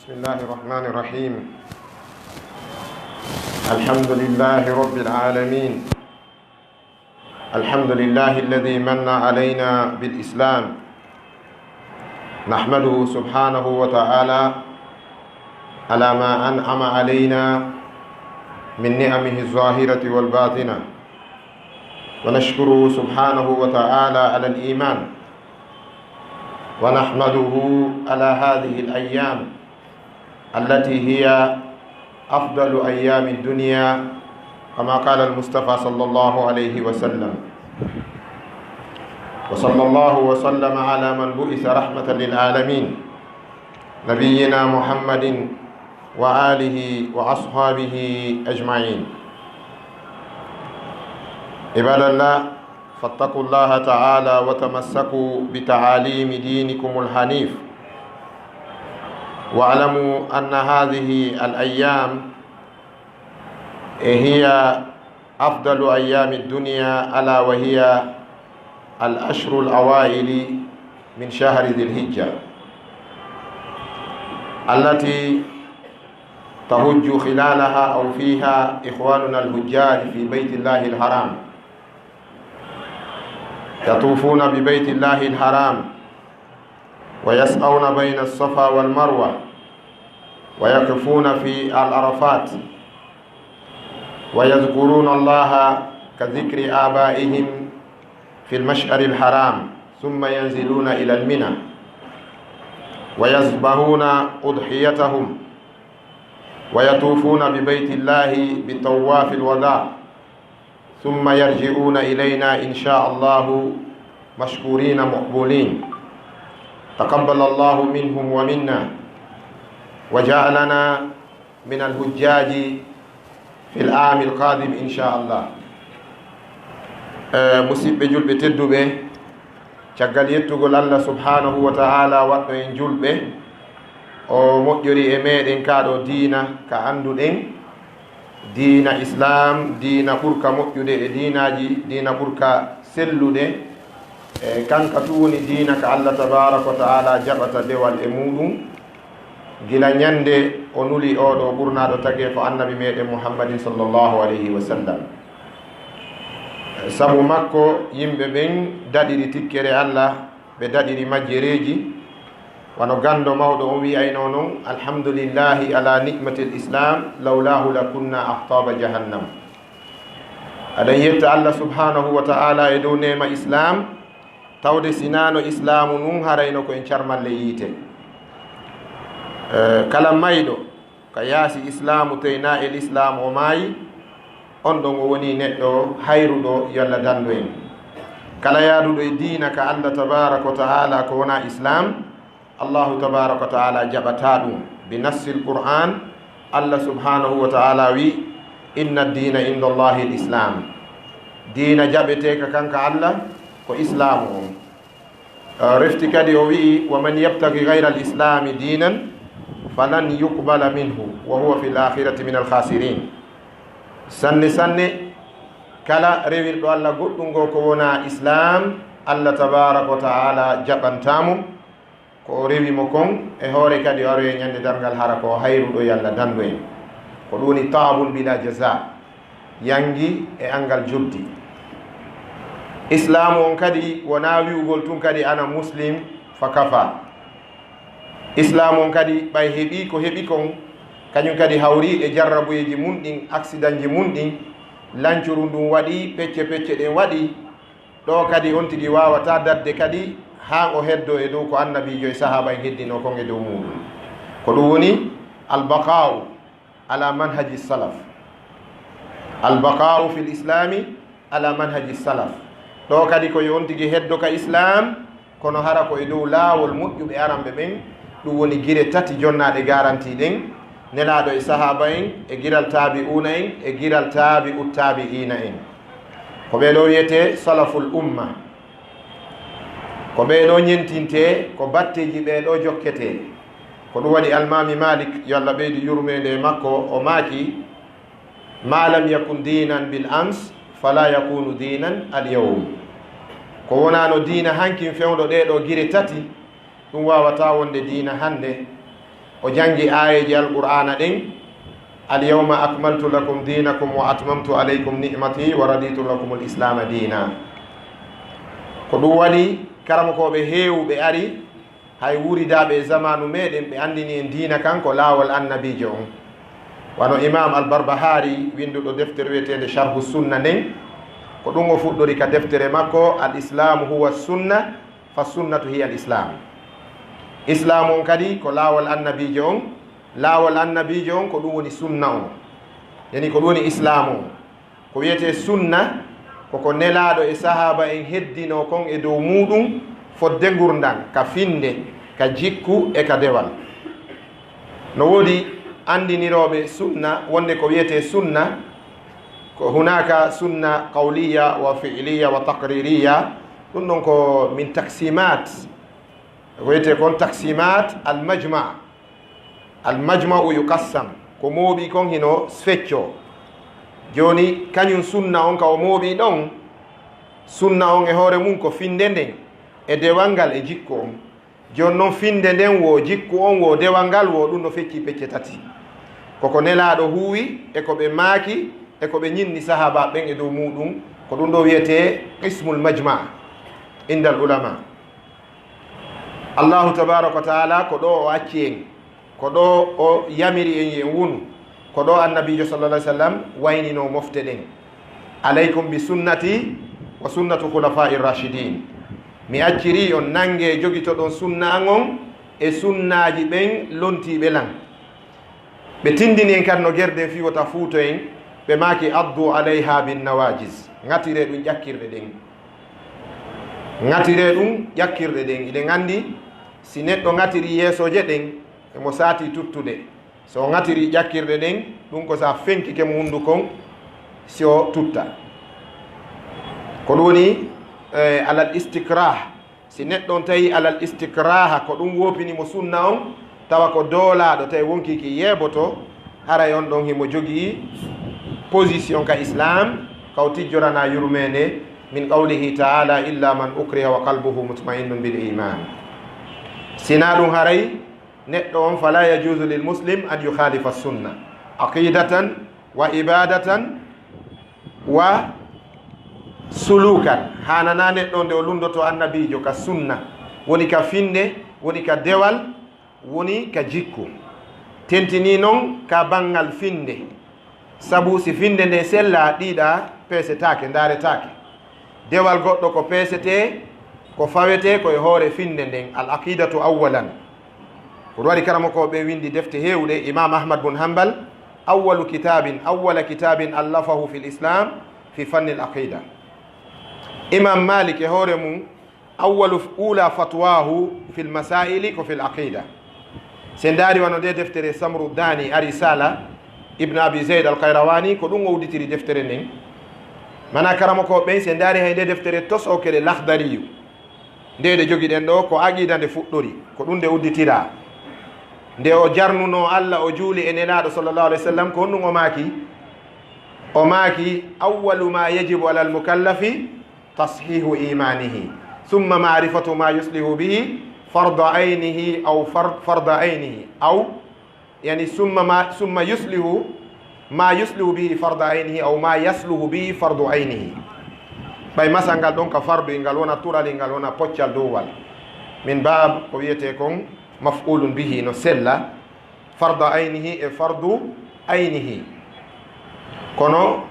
بسم الله الرحمن الرحيم. الحمد لله رب العالمين. الحمد لله الذي من علينا بالإسلام. نحمده سبحانه وتعالى على ما أنعم علينا من نعمه الظاهرة والباطنة، ونشكره سبحانه وتعالى على الإيمان، ونحمده على هذه الأيام التي هي أفضل أيام الدنيا كما قال المصطفى صلى الله عليه وسلم. وصلى الله وسلم على من بعث رحمة للعالمين نبينا محمد وآله وأصحابه أجمعين. عباد الله، فاتقوا الله تعالى وتمسكوا بتعاليم دينكم الحنيف، واعلموا أن هذه الأيام هي أفضل أيام الدنيا، ألا وهي الأشهر الأوائل من شهر ذي الحجة التي تهج خلالها أو فيها إخواننا الحجاج في بيت الله الحرام، يطوفون ببيت الله الحرام ويسعون بين الصفا والمروة ويقفون في العرفات ويذكرون الله كذكر آبائهم في المشعر الحرام، ثم ينزلون إلى المنى ويذبحون أضحيتهم ويطوفون ببيت الله بطواف الوداع، ثم يرجعون إلينا إن شاء الله مشكورين مقبولين. تقبل الله منهم ومنا، وجعلنا من الحجاج في العام القادم إن شاء الله. musidɓe julɓe tedduɓe, caggal yettugol Allah subhanahu wa ta'ala waɗɗo en julɓe o moƴƴori e meɗen kaɗo diina ka anduɗen, diina islam, diina ɓurka moƴƴude e diinaji, diina ɓurka sellude, kanka tu woni diina ka Allah tabaraka wa ta'ala jaɓata dewal e muɗum. gila ñande o nuli oɗo ɓurnaɗo tagge ko annabi meɗen muhammadin sallllahu alayhi wa sallam. Sabu makko yimɓe ɓen daɗiri tikkere Allah, ɓe daɗiri majjereji. Wano gando mawɗo on wiyayno noon, alhamdulillahi ala nicmati l islam lawlahu la kunna ahtaba jahannam. aɗen yetta Allah subhanahu wa ta'ala e dow nema islam, tawde sinano islamu nun harayno koyen carmalle yiite. Kala mayɗo ka yaasi islamu teyna e l'islam o maayi, on ɗon o woni neɗɗo hayruɗo yo Allah dandu en. Kala yaaduɗo e diina ka Allah tabaraka wa ta'ala ko wona islam, Allahu tabaraka wa ta'ala jaɓata ɗum bi nassil qur'an. Allah subhanahu wa ta'ala wi inna dina inda Allahi l'islam. Diina jaɓeteka kanka Allah ko islamu on. Refti kadi o wi wa man yabtagi gayra al islami dinan falan yuqbala minhu wa huwa fi l akhirati min al khasirin. Sanne sanne kala rewirɗo Allah goɗɗum go ko wona islam, Allah tabaraka wa ta'ala jaɓantamo ko o rewimo kon e hoore kadi o aroye ñande dargal hara ko hayruɗo yo Allah dandu en. Ko ɗum woni taabun bila jaza, yangi e angal joddi. Islamu on kadi wona wi'ugol tun kadi ana muslim fa kafa. Islamu on kadi ɓay heeɓi ko heeɓi kon, kañum kadi hawri e jarrabuyeji mum ɗin, accident ji mum ɗin, lancuru ndum waɗi, pecce pecce ɗen waɗi. Ɗo kadi on tigi wawata dadde kadi ha o heddo e dow ko annabijo e sahaba en heddino kon e dow muɗum. Ko ɗum woni albaqa'u ala manhaji salaf, albaqa'u fi l islami ala manhaji salaf. Ɗo kadi koye on tigi heddo ka islam, kono hara ko e dow laawol moƴƴuɓe aranɓe ɓen. Ɗum woni gire tati jonnaɗe garanti ɗen, nelaɗo e sahaba en, e giral tabi'una en, e giral tabi'u tabi'ina en. Ko ɓeɗo wiyete salaful umma, ko ɓeɗo ñentinte, ko batteji ɓeɗo jokkete. Ko ɗum waɗi almami malik yo Allah ɓeydi yurmede makko, o maaki ma lam yakun dinan bil ams fala yakunu dinan al yawm. Ko wonano diina hankin fewɗo ɗeɗo gire tati, ɗum wawata wonde diina hande. O jangi ayeji alqur'ana ɗen, al yawma akmaltu lakum dinakum wa atmamtu alaykum ni'mati wa raditu lakum al islama dina. Ko ɗum waɗi karamokoɓe heewɓe ari hay wuridaɓe e zamanu meɗen ɓe andini en diina kanko laawol annabijo on. Wano imam al-Barbahari winduɗo deftere wiyetede sharhu sunna nden, ko ɗum o fuɗɗori ka deftere makko, al islamu huwa sunna fa sunnatu hiya al islam. Islam on kadi ko laawol annabijo on, laawol annabijo on ko ɗum woni sunna on, yani ko ɗum woni islam on. Ko wiyete sunna koko nelaɗo e sahaba en heddino kon e dow muɗum fodde gurdan, ka finde, ka jikku e ka dewal. No woodi andiniroɓe sunna wonde ko wiyete sunna, ko hunaka sunna qawliya wa fi'liya wa taqririya. ɗum ɗon ko min taksimat, ko wiyete kon taksimat almajma. Almajma'u yukassam, ko mooɓi kon hino fecco. Joni kañum sunna on ka o mooɓi ɗon, sunna on e hoore mum ko finde nden e dewal ngal e jikku on. Joni noon finde nden wo, jikku on wo, dewal ngal wo, ɗum no fecci pecce tati. Koko nelaɗo huuwi e ko ɓe maaki e ko ɓe ñinni sahaba ɓen e dow muɗum, ko ɗum ɗo wiyete qismul majma indal ulama. Allahu tabaraka wa taala ko ɗo o acci en, ko ɗo o yamiri en yen wunu, ko ɗo annabijo sallallahu alaihi wasallam waynino mofte ɗen. Alaykum bi sunnati wa sunnatu khulafa'ir rashidin. Mi acciri on nange jogitoɗon sunna an on e sunnaji ɓen lontiɓe lan. Ɓe tindini en kadi no gerden fiwata fuuto en, ɓe maaki addu alayha bin nawajis, ŋatire ɗum ƴakkirɗe ɗen, ŋatire ɗum ƴakkirɗe ɗen. Iɗen andi si neɗɗo ŋatiri yeesoje ɗen emo saati tuttude, so ŋatiri ƴakkirɗe ɗen ɗum ko sa fenkike mo hundukon si o tutta. Ko ɗum woni alal istikrah. Si neɗɗo tawi alal istikraha ko ɗum wopinimo sunna on, tawa ko doolaɗo tawi wonkiki yeeboto, haray on ɗon himo jogii position ka islam kaw tijjorana yurmede min qawlihi ta'ala illa man ukriha wa qalbuhu mutma'innun bil iman. Sina ɗum haray neɗɗo on fala yajuzu lil muslim an yukhalifa sunna aqidatan wa ibadatan wa sulukan. hanana neɗɗo nde o lundoto annabijo ka sunna, woni ka finde, woni ka dewal, woni ka jikku. tentini noon ka bangal finde, sabu si finde nde sella ɗiɗa peesetake, ndaretake. dewal goɗɗo ko peesete, ko fawete koye hoore finde nden. al aqidatu awalan. ko waɗi karama ko ɓe windi defte hewɗe. imam ahmad bun hanbal awwala kitabin allafahu fi l'islam fi fanni l aqida. imam malik e hoore mum ula fatwahu fi l masaili ko fi l aqida. se ndaari wano nde deftere samru dani arisala ibne abi zeyd al kayrawani ko ɗum o udditiri deftere nden. mana karama ko ɓen se ndaari hay nde deftere tosokele lahdariyu nde ɗe jogi ɗen ɗo ko aqida nde fuɗɗori, ko ɗum nde udditira. nde o jarnuno allah o juuli e nelaɗo sallllahu alih w sallam, ko honɗum o maaki awalu ma yajibu ala almukallafi tashihu imanihi summa marifatu ma yuslihu bihi farda aynihi aw farda aynihi aw yani summa yuslihu ma yuslihu bihi farda aynihi aw ma yasluhu bihi fardu aynihi. ɓay masal ngal ɗon ka fardu ngal wona turali, ngal wona poccal dowwal min bab ko wiyete kon maf'ulun bihi no sella farda aynihi e fardu aynihi. kono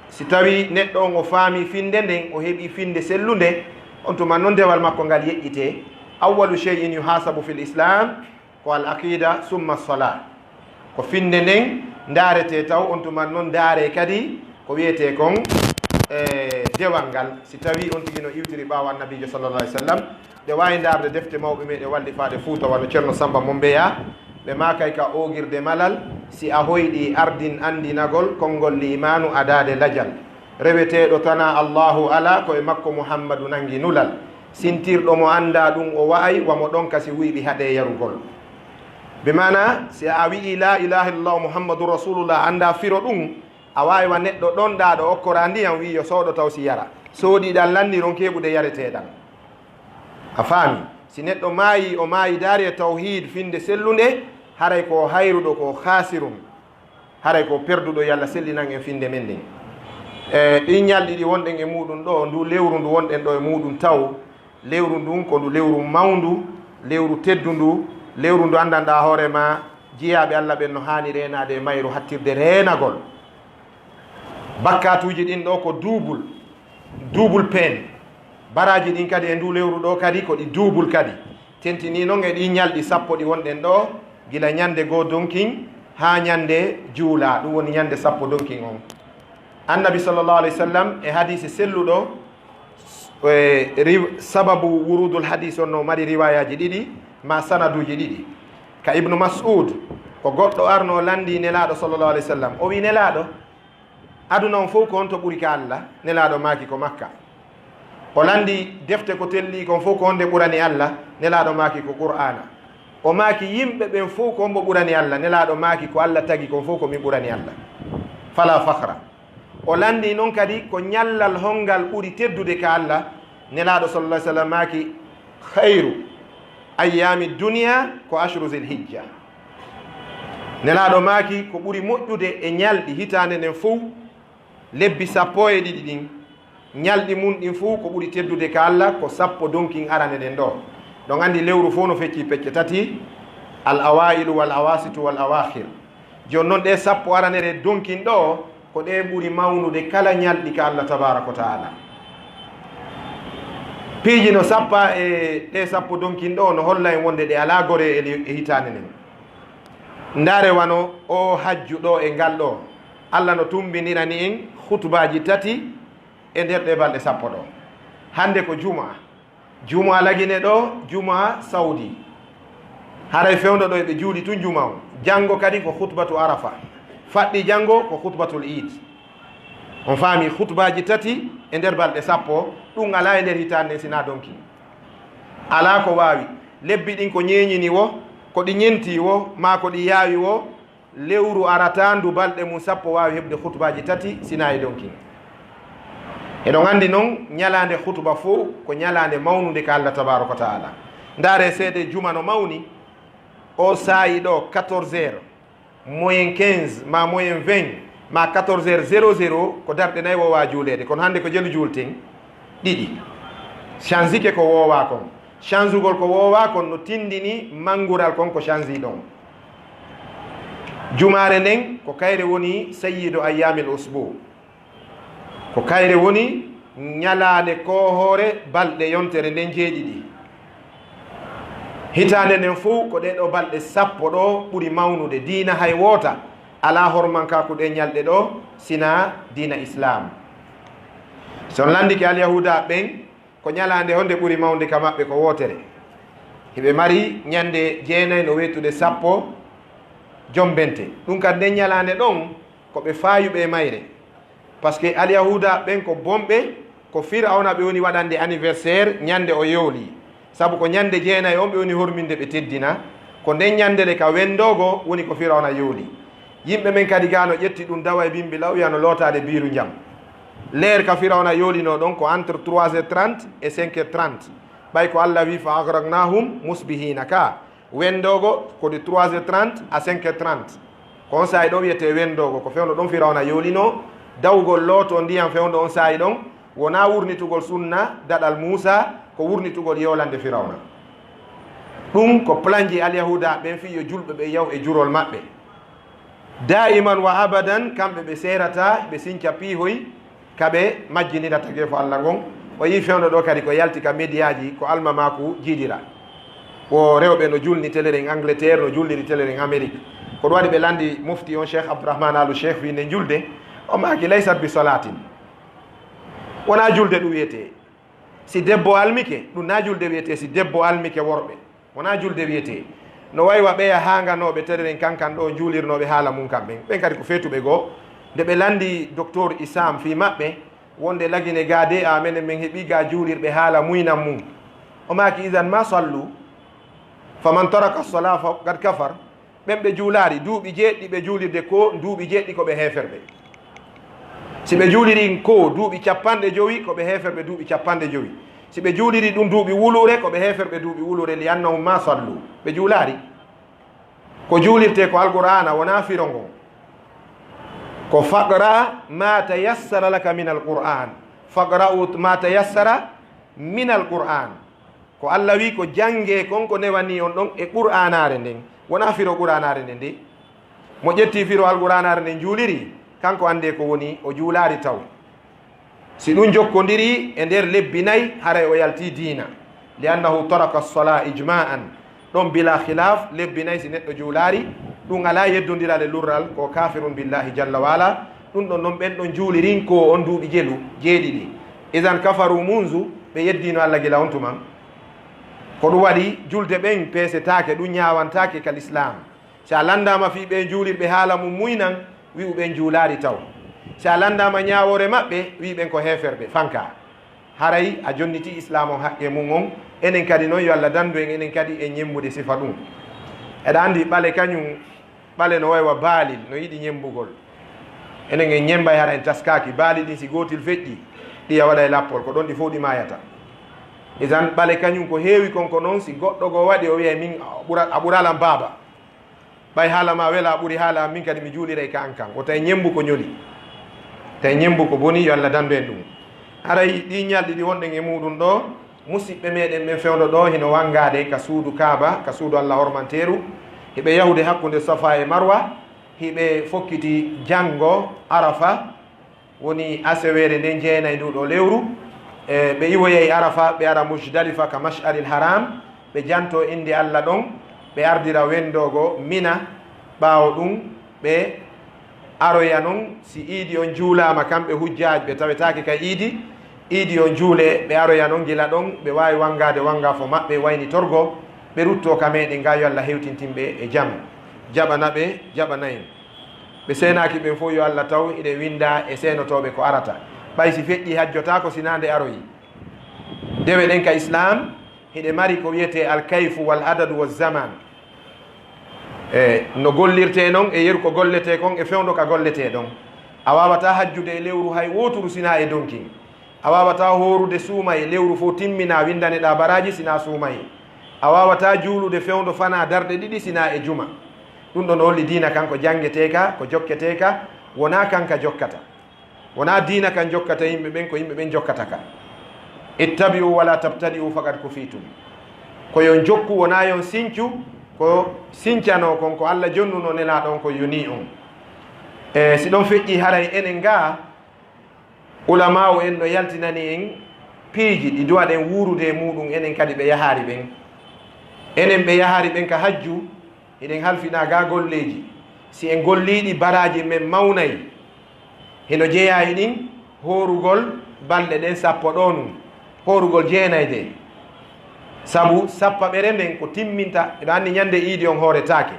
si tawi neɗɗo on o faami finde nden, o heɓi finde sellunde, on tuma noon dewal makko ngal yeƴƴite. awalu cheyin yuhasabu fi l islam ko al aqida summa sola, ko finde nden ndaarete taw, on tuma noon ndaare kadi ko wiyete kon dewal ngal. si tawi on tigi no iwtiri ɓaawo annabijo sallallah alih w sallam, ɓe wawi darde defte mawɓe meɗe walli faade Fuuta wano ceerno Samba Mombeya, ɓe makay ka ogirde malal si a hoyɗi ardin andinagol konngol limanu adade lajal, reweteɗo tana allahu ala koye makko muhammadu nangi nulal, sintirɗo mo anda ɗum o wa'ay wamo ɗon kasi wuyɓi haɗe yarugol. be mana si a wi'i la ilaha illallah muhammadu rasulullah anda firo ɗum, a wawi wa neɗɗo ɗon ɗaɗo okkora ndiyam wi yo sooɗo taw si yara, soodiɗan landiron keɓude yareteɗan. a faami, si neɗɗo maayi o maayi daari e tawhid finde sellunde, haray ko hayruɗo ko khasirum, haray ko perduɗo yalla sellinan en finde men nden. ɗin ñalɗi ɗi wonɗen e muɗum ɗo, ndu lewru ndu wonɗen ɗo e muɗum taw lewru ndun ko ndu lewru mawndu, lewru teddu ndu, lewru ndu andanɗa hoorema jiyaɓe allah ɓen no hani renade e mayru hattirde renagol. bakkatuji ɗin ɗo ko duubul pen, baraji ɗin kadi e ndu lewru ɗo kadi ko ɗi duubul kadi. tentini noon e ɗi ñalɗi sappo ɗi wonɗen ɗo, gila ñande goo donkin ha ñande juula, ɗum woni ñande sappo donkin on. annabi sallllahu alayhi wa sallam e hadise selluɗo sababu wurudul hadis on no mari riwayaji ɗiɗi ma sanaduji ɗiɗi. ka ibnu mas'ud ko goɗɗo arno landi nelaɗo sallllahu alayhi wa sallam, o wi nelaɗo aduna on fof ko on to ɓuri ka allah. nelaɗo maaki ko makka. o landi defte ko telli kon fof ko honde ɓurani allah. nelaɗo maaki ko qur'ana. o maaki yimɓe ɓen fof ko hombo ɓurani allah. nelaɗo maaki ko allah tagi kon fof ko min ɓurani allah, fala fakhra. o landi noon kadi ko ñallal hongal ɓuri teddude ka allah. nelaɗo sallallah sallam maaki hayru ayami duniya ko ashru zil hijja. nelaɗo maaki ko ɓuri moƴƴude e ñalɗi hitande nden fof lebbi 12 ɗin, ñalɗi mum ɗin fof ko ɓuri teddude ka allah ko sappo donkin arane ɗen ɗo. ɗon andi lewru fof no fecci pecce tati, al awailu wal awasitu wal awakhir. joni noon ɗe sappo aranere donkin ɗo ko ɗe ɓuri mawnude kala ñalɗi ka allah tabaraka wa taala. piiji no sappa e ɗe sappo donkin ɗo no holla en wonde ɗe ala gore e hitande nden. ndaare wano o hajju ɗo e ngal ɗo, allah no tumbinirani en hutubaji tati e nder ɗe balɗe sappo ɗo. hande ko juma lagine ɗo, juma saudi, haray fewndo ɗo eɓe juuɗi tun juma o. janngo kadi ko hutbatu arafa, faɗɗi janngo ko hutbatul id. on faami hutbaji tati e nder balɗe sappo, ɗum ala e nder hitande sina donki. ala ko wawi, lebbi ɗin ko ñeñini wo, ko ɗi ñenti wo, ma ko ɗi yaawi wo, lewru arata ndu balɗe mum sappo wawi heɓde hutbaji tati sina e donki. eɗon andi noon ñalande hutuba fo ko ñalande mawnude ka allah tabaraka wa taala. ndaare seede juma no mawni, o saayi ɗo 14 heures moyen 15 ma moyen 20 ma 14 heures 00 ko darɗe nayi wowa juulede kono hannde ko jelu juulten ɗiɗi change ke ko woowa kon change ugol ko woowa kon no tindini mangural kon ko change ɗon jumare nden ko kayre woni sayyidu ayyamil usbu ko kayre woni ñalade kohore balɗe yontere nden jeeɗiɗi hitande nden fuu ko ɗeɗo balɗe sappo ɗo ɓuri mawnude diina hay woota ala hormankakuɗe ñalɗe ɗo sina diina islam son landike alyahuda ɓen ko ñalande honde ɓuri mawde ka maɓɓe ko wootere hiɓe mari ñande jeenayi no wettude sappo jombente ɗum kadi nden ñalande ɗon koɓe fayuɓe mayre par ce que alyahuda ɓen ko bomɓe ko firawna ɓe woni waɗande anniversaire ñande o yowli saabu ko ñande jeenayi on ɓe woni horminde ɓe teddina ko nden ñandele ka wendogo woni ko firawna yowli yimɓe men kadi gano ƴetti ɗum dawa e bimbi law wiyano lootade biiru jam leer ka firawna yolino ɗon ko entre 3h30 et 5h30 ɓay ko allah wi fa agraqnahum musbihina ka wendogo ko de 3h30 à 5h30 ko on saayi ɗon wiyete wendogo ko fewno ɗon firawna yolino dawgol looto ndiyam fewndo on saayi ɗon wona wurnitugol sunna daɗal moussa ko wurnitugol yewlande firawna ɗum ko planji alyahuda ɓen fi yo julɓe ɓe yaw e jurol maɓɓe daiman wa abadan kamɓe ɓe serata ɓe sinca piihoy kaɓe majjinirata gefo allah ngon o yi fewno ɗo kadi ko yalti ka média ji ko alma maku jiidira ko rewɓe no julni télére en angleterre no julliri télére en amérique ko ɗum waɗi ɓe landi mufti on cheikh abdourahmane alu cheikh winde julde o maki laysat bi solatin wona julde ɗum wiyete si debbo almike ɗum na julde wiyete si debbo almike worɓe wona julde wiyete no waywa ɓeya hanganoɓe télére en kankan ɗo juulirnoɓe haala mum kamɓen ɓen kadi ko fetuɓe goo nde ɓe landi docteur isam fi maɓɓe wonde lagine gade amenen min heeɓi ga juulirɓe haala muynam mum o maki isan ma sallu faman taraka sola faqad kafar ɓen ɓe juulari duuɓi jeeɗɗi ɓe juulirde ko duuɓi jeeɗɗi koɓe heferɓe si ɓe juuliri ko duuɓi capanɗe joyi koɓe heferɓe duuɓi capanɗe joyi si ɓe juuliri ɗum duuɓi wulure koɓe heferɓe duuɓi wulure li annahum ma sallu ɓe juulari ko juulirte ko alqur'ana wona firo ngon ko faqra ma tayassara laka min alqur'an faqra'u ma tayassara min alqur'an ko allah wi ko jange konko newani on ɗon e qur'anare nden wona firo qur'anare nden de mo ƴetti firo alqur'anare nden juuliri kanko ande ko woni o juulari taw si ɗum jokkodiri e nder lebbi nayyi haray o yalti diina li annahu taraka sola ijma'an ɗon bila khilaf lebbi nayyi si neɗɗo juulari ɗum ala yeddodirale lurral ko kafirun billahi jalla wala ɗum ɗon noon ɓen ɗon juulirin ko on duuɓi jelu jeeɗiɗi isan kafaru munzu ɓe yeddino allah gila on tuman ko ɗum waɗi julde ɓen peesetake ɗum ñawantake kal islam si a landama fi ɓe juulirɓe haala mum muynan wi'u ɓen juulari taw si a landama ñawore maɓɓe wi ɓen ko heferɓe fanka haray a jonniti islam on haqqe mum on enen kadi noon yo allah dandu en enen kadi e ñemmude sifa ɗum eɗa andi ɓale kañum ɓale no waywa baalil no yiɗi ñembugol enen en ñembay hara en taskaki baali ɗin si gotil feƴƴi ɗiya waɗa e lappol ko ɗon ɗi fof ɗi mayata isan ɓale kañum ko heewi konko noon si goɗɗo go waɗi o wiya min a ɓuralan baaba ɓay haala ma wela a ɓuri haala min kadi mi juulira e ka an kan o tawi ñembu ko ñoli tawi ñembu ko boni yo allah dandu en ɗum haray ɗi ñalɗi ɗi wonɗen e muɗum ɗo musidɓe meɗen ɓen fewno ɗo hino wangade ka suudu kaaba ka suudu allah hormanteru hiɓe yahude hakkude safa e marwa hiɓe fokkiti janggo arafa woni asewere nden jeenayi nduɗo lewru ɓe iwoyey arafa ɓe ara musdalifa ka masharil haram ɓe janto inde allah ɗon ɓe ardira wendogo mina ɓaawo ɗum ɓe aroya noon si iidi on juulama kamɓe hujjaji ɓe tawetake ka iidi on juule ɓe aroya noon gila ɗon ɓe wawi wangade wanga fo maɓɓe wayni torgo ɓe rutto ka meɗen ga yo allah hewtintinɓe e jaam jaɓana ɓe jaɓanayi ɓe senaki ɓen fof yo allah taw iɗe winda e senotoɓe ko arata ɓay si feƴƴi hajjotako sinande aroyi dewe ɗen ka islam hiɗe mari ko wiyete alkayfu wal adadu wa zaman no gollirte noon e yeru ko gollete kon e fewdo ka gollete ɗon a wawata hajjude e lewru hay woturu sina e donkin a wawata horude suuma e lewru fo timmina windaneɗa baraji sina suumaye a wawata juulude fewndo fana darde ɗiɗi sina e juma. ɗum ɗon holli diina kanko jangeteka ko jokketeka wona kanka jokkata, wona diina kan jokkata yimɓe ɓen, ko yimɓe ɓen jokkata ka. ittabi'u wala tabtadi'u faqad kufitum, ko yon jokku wona yon sincu, ko sincano kon ko Allah jonnuno nelaɗon ko yoni on. E si ɗon feƴƴi haray enen ga ulama o en no yaltinani en piiji ɗi duwa ɗen wurude e muɗum, enen kadi ɓe yahari ɓen, enen ɓe yahari ɓen ka hajju eɗen halfina ga golleji. si en golliɗi baraji men mawnayi heno jeeyayi ɗin horugol balɗe ɗen sappo ɗo num, horugol jeenayde, sabu sappa ɓere nden ko timminta. eɗo anndi ñande iidi on hooretake,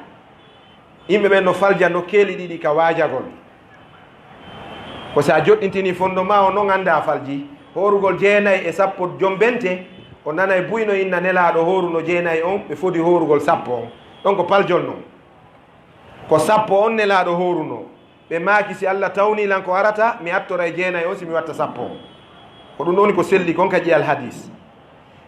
yimɓe ɓen no falja no keeli ɗiɗi ka waajagol, ko sa joɗɗintini fondement o non annda falji horugol jeenayi e sappo jombente, o nanay buyno inna nelaɗo horuno jeenayi on, ɓe foti horugol sappo on. ɗon ko paljol non, ko sappo on nelaɗo horuno, ɓe maaki si Allah tawnilan ko arata mi attora e jeenayi on si mi watta sappo on. ko ɗum ɗoni ko selli kon kadi al hadis.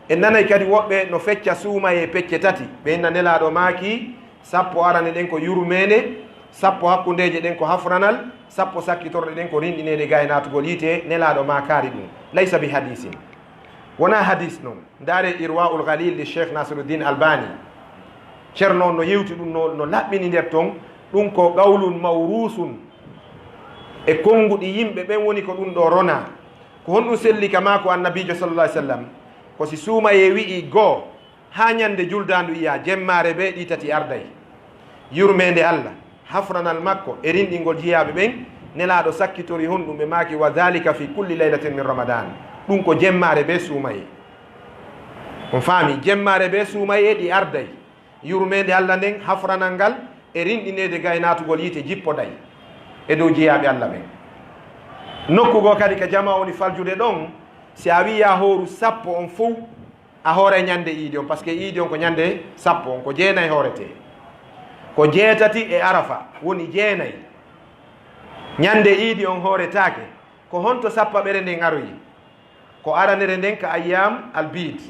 en nanay kadi woɓɓe no fecca suumaye pecce tati, ɓe inna nelaɗo maaki sappo arane ɗen ko yurmede, sappo hakkundeje ɗen ko hafranal, sappo sakkitorɗe ɗen ko rinɗinede ga e natugol yiite, nelaɗo ma kaari ɗum. laysa bi hadisin, wona hadis noon. ndaare irwaul ghalil de cheikh Nasiruddin Albani, ceerno on no yewti ɗum no laɓɓini nder ton. ɗum ko gawlun mawrusun e konnguɗi yimɓe ɓen woni ko ɗum ɗo rona. ko honɗum selli ka ma ko annabijo sallallah alih sallam, ko si suumaye wi'i goo ha ñande juldandu iya jemmare be ɗi tati arday, yurmede Allah, hafranal makko e rinɗingol jiyaɓe ɓen, nelaɗo sakkitori honɗum ɓe maaki wa dhalika fi kulli laylatin min ramadan. ɗum ko jemmare be suumaye, on faami, jemmare be suumaye ɗi arday, yurmede Allah nden, hafranal ngal e rinɗinede ga e natugol yiite jippoday e dow jeeyaɓe Allah ɓen. nokkugo kadi ka jama woni faljude ɗon, si a wiya horu sappo on fof a hoore ñande iidi on, par ce que iidi on ko ñande sappo on, ko jeenayi hoorete, ko jeetati e arafa woni jeenayi. ñande iidi on hooretake, ko honto sappa ɓere nden aroyi, ko aranere nden ka ayyam albid,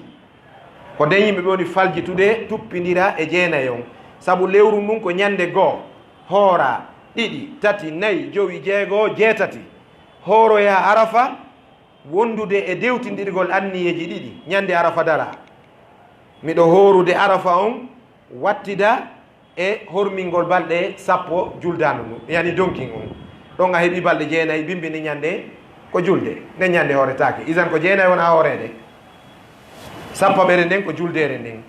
ko nden yimɓe ɓe woni faljitude tuppidira e jeenayi on, sabu lewru ndun ko ñande goo, hoora, ɗiɗi, tati, nayi, jowi, jeegoo, jeetati, hooroya arafa, wondude e dewtidirgol anniyeji ɗiɗi. ñande arafa dara, miɗo horude arafa on, wattida e hormingol balɗe sappo juldanu ndu, yani donkin on. ɗon a heeɓi balɗe jeenayi, bimbini ñande ko julde, nde ñande hooretake. isan ko jeenayi wona hoorede, sappa ɓere nden ko juldere nden.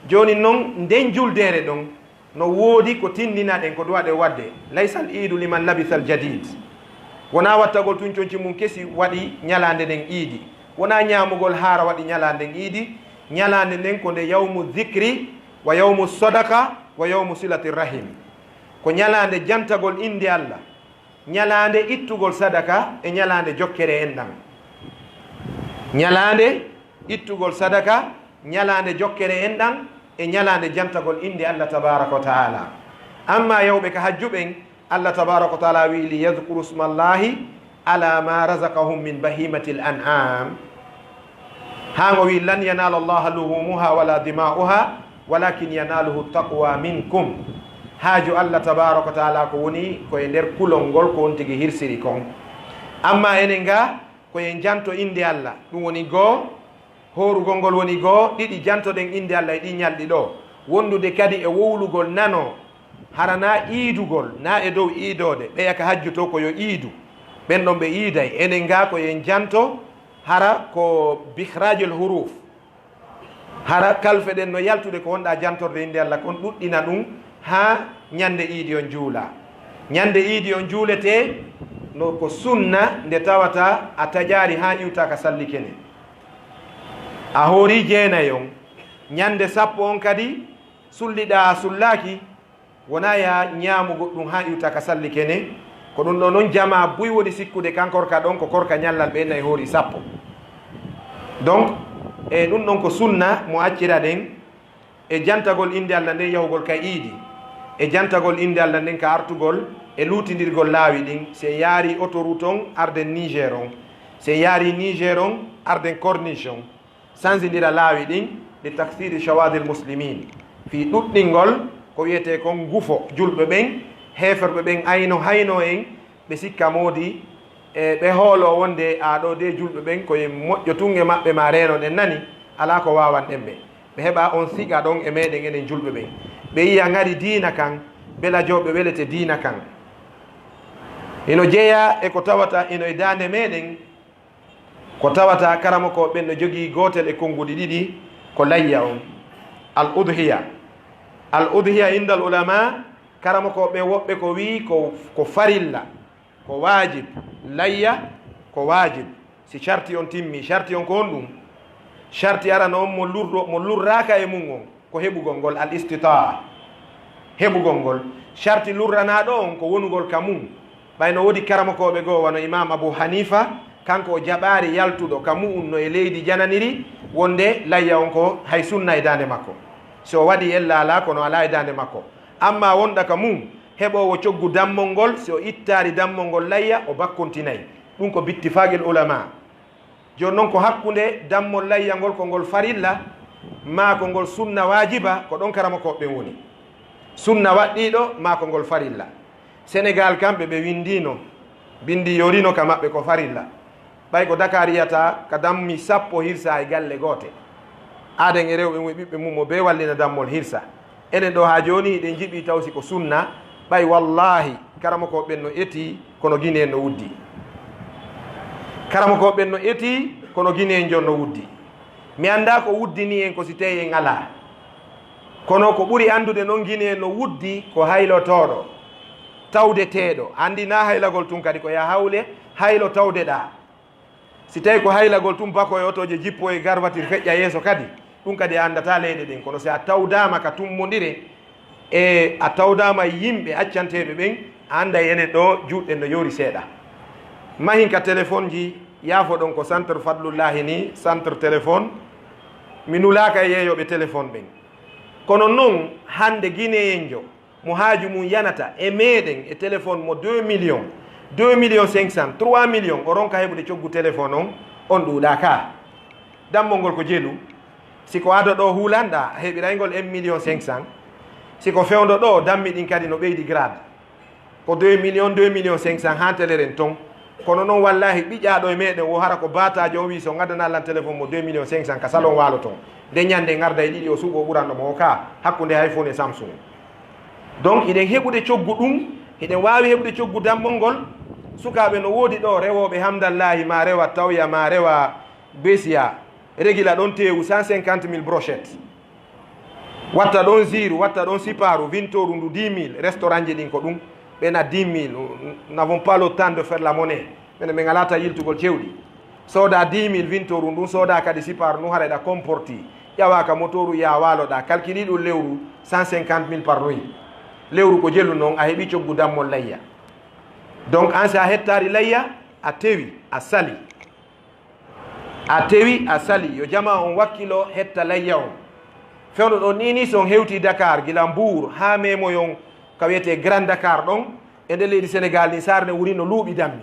joni noon nden juldere ɗon no woodi ko tindina ɗen ko duwaɗe wadde. laysal iidu liman labithal jadid, wona wattagol tun conci mum kesi waɗi ñalande nden iidi, wona ñamugol haara waɗi ñalande nden iidi. ñalande nden ko nde yawmu dhicri wa yawmu sadaka wa yawmu silati rahim, ko ñalande jantagol inde Allah, ñalande ittugol sadaka e ñalande jokkere enɗam. ñalande ittugol sadaka, ñalande jokkere enɗam e ñalande jantagol inde Allah tabaraka wa taala. amma yawɓe ka hajjuɓen, Allah tabaraka wa taala wi li yadhkuru smallahi ala ma razaqahum min bahimati l an'am. hango wi lan yanala allaha luhumuha wala dima'uha walakin yanaluhu taqwa minkum. haaju Allah tabaraka wa taala ko woni koye nder kulol ngol ko on tigi hirsiri kon. amma enen ga koye janto inde Allah, ɗum woni goo, horugol ngol woni goo, ɗiɗi jantoɗen inde Allah e ɗi ñalɗi ɗo, wondude kadi e wowlugol nano, hara na iidugol, na e dow iidode. ɓeya ka hajjuto ko yo iidu, ɓen ɗon ɓe iiday. enen ga koyen janto hara ko bihrajul huruf, hara kalfe ɗen no yaltude ko wonɗa jantorde inde Allah kon ɗuɗɗina ɗum ha ñande iidi on juula. ñande iidi on juulete no ko sunna nde tawata a taƴaari ha iwta ka salli kene, a hoori jeenayi on. ñande sappo on kadi sulliɗa a sullaki, wona ya ñaamugo ɗum ha iwta ka salli kene, ko ɗum ɗo noon jama buy woni sikkude kankorka ɗon ko korka ñallal ɓe nayi hoori sappo. donc e ɗum ɗon ko sunna mo accira ɗen e jantagol inde Allah nden yahugol ka iidi, e jantagol inde Allah nden ka artugol e luutidirgol laawi ɗin. se yaari autoroute on arden Niger on, se yaari Niger on arden Corniche on, sansindira laawi ɗin li taksiri shawadi lmuslimin fi ɗuɗɗingol ko wiyete kon gufo julɓe ɓen heferɓe ɓen ayno hayno en ɓe sikka moodi ɓe hoolo wonde aɗo de julɓe ɓen koye moƴƴo tunge maɓɓe ma reno ɗen nani ala ko wawan ɗen ɓe heɓa on siga ɗon e meɗen enen julɓe ɓen ɓe yiya ngari diina kan bela joɓe welete diina kan ino jeeya e ko tawata ino e dande meɗen ko tawata karama ko ɓen no jogii gotel e konnguɗi ɗiɗi ko layya on al udhiya indal ulama karama ko ɓe woɓɓe ko wi ko farilla ko wajib layya ko wajib si charti on timmi charti on ko on ɗum charti arano on mo lurraka e mum on ko heɓugol ngol al istitaa heɓugol ngol charti lurranaɗo on ko wonugol ka mum ɓayno woodi karamakoɓe goo wano imam abou hanifa kanko o jaɓaari yaltuɗo ka mu'um no e leydi jananiri wonde layya on ko hay sunna e dande makko so waɗi ella ala kono ala e dande makko amma wonɗa ka mum heɓowo coggu dammol ngol so ittaari dammol ngol layya o bakkontinayi ɗum ko bittifagel ulama joni noon ko hakkunde dammol layya ngol ko ngol farilla ma ko ngol sunna wajiba ko ɗon karamakoɓe woni sunna waɗɗiɗo ma ko ngol farilla sénégal kamɓe ɓe windino bindi yorino ka maɓɓe ko farilla ɓay ko dakar yiyata ka dammi sappo hirsa e galle goote aden e rewɓe mum e ɓiɓɓe mum o be wallina dammol hirsa enen ɗo ha joni ɗen jiɓi tawsi ko sunna ɓay wallahi karama ko ɓen no eti kono guine en no wuddi karama ko ɓen no eti kono guine en jon no wuddi mi anda ko wuddini en ko si tawi en ala kono ko ɓuri andude noon guine en no wuddi ko haylotoɗo tawdeteɗo andi na haylagol tun kadi ko ya hawle haylo tawdeɗa si tawi ko haylagol tun bako e otoje jippo e garwatir feƴƴa yeeso kadi ɗum kadi andata leyɗe ɗen kono si a tawdama ka tummodire e a tawdama yimɓe accanteɓe ɓen anda enen ɗo juɗɗen no yoori seeɗa mahin ka téléphone ji yaafo ɗon ko centre fadlullahi ni centre téléphone mi nulaka e yeeyoɓe téléphone ɓen kono noon hande guinéen jo mo haaju mum yanata e meɗen e téléphone mo 2 millions 2 millions 500 3 millions o ronka heɓude coggu téléphone on ɗuuɗa ka dammol ngol ko jeelu siko ado ɗo hulanɗa heɓiraygol 1 millions 500 siko fewdo ɗo dammi ɗin kadi no ɓeydi grade ko 2 millions 2 millions 500 ha teleren ton kono noon wallahi ɓiƴaɗo e meɗen wo hara ko batajo o wi so gaddanallan téléphone mo 2 millions 500 ka salon waalo ton nde ñande garda e ɗiɗi o suuɓo ɓuranɗomo o ka hakkude iphone e samsung donc iɗen heɓude coggu ɗum eɗen wawi heɓude coggu dammol ngol sukaɓe no woodi ɗo rewoɓe hamdallahi ma rewa tawya ma rewa besia régila ɗon tewu 150 000 brochette watta ɗon ziru watta ɗon siparu vintoru ndu 10 000 restaurant ji ɗin ko ɗum ɓena 10 000 n'avons pas le temps de faire la monnaie mene min alata yiltugol cewɗi sooda 10 000 vintoru ndun sooda kadi siparu ndu haɗa comporti ƴawaka motoru ya waloɗa calculi ɗum lewru 150 000 par nuit lewru ko jellu noon a heeɓi coggu dammol layya donc an si a hettari layya a tewi a sali a sali yo jama on wakkilo hetta layya on fewno ɗon nini son hewti dakar gila mbour ha memoyon ka wiyete grand dakar ɗon e nder leydi sénégal ni saare nde wurino luuɓi dammi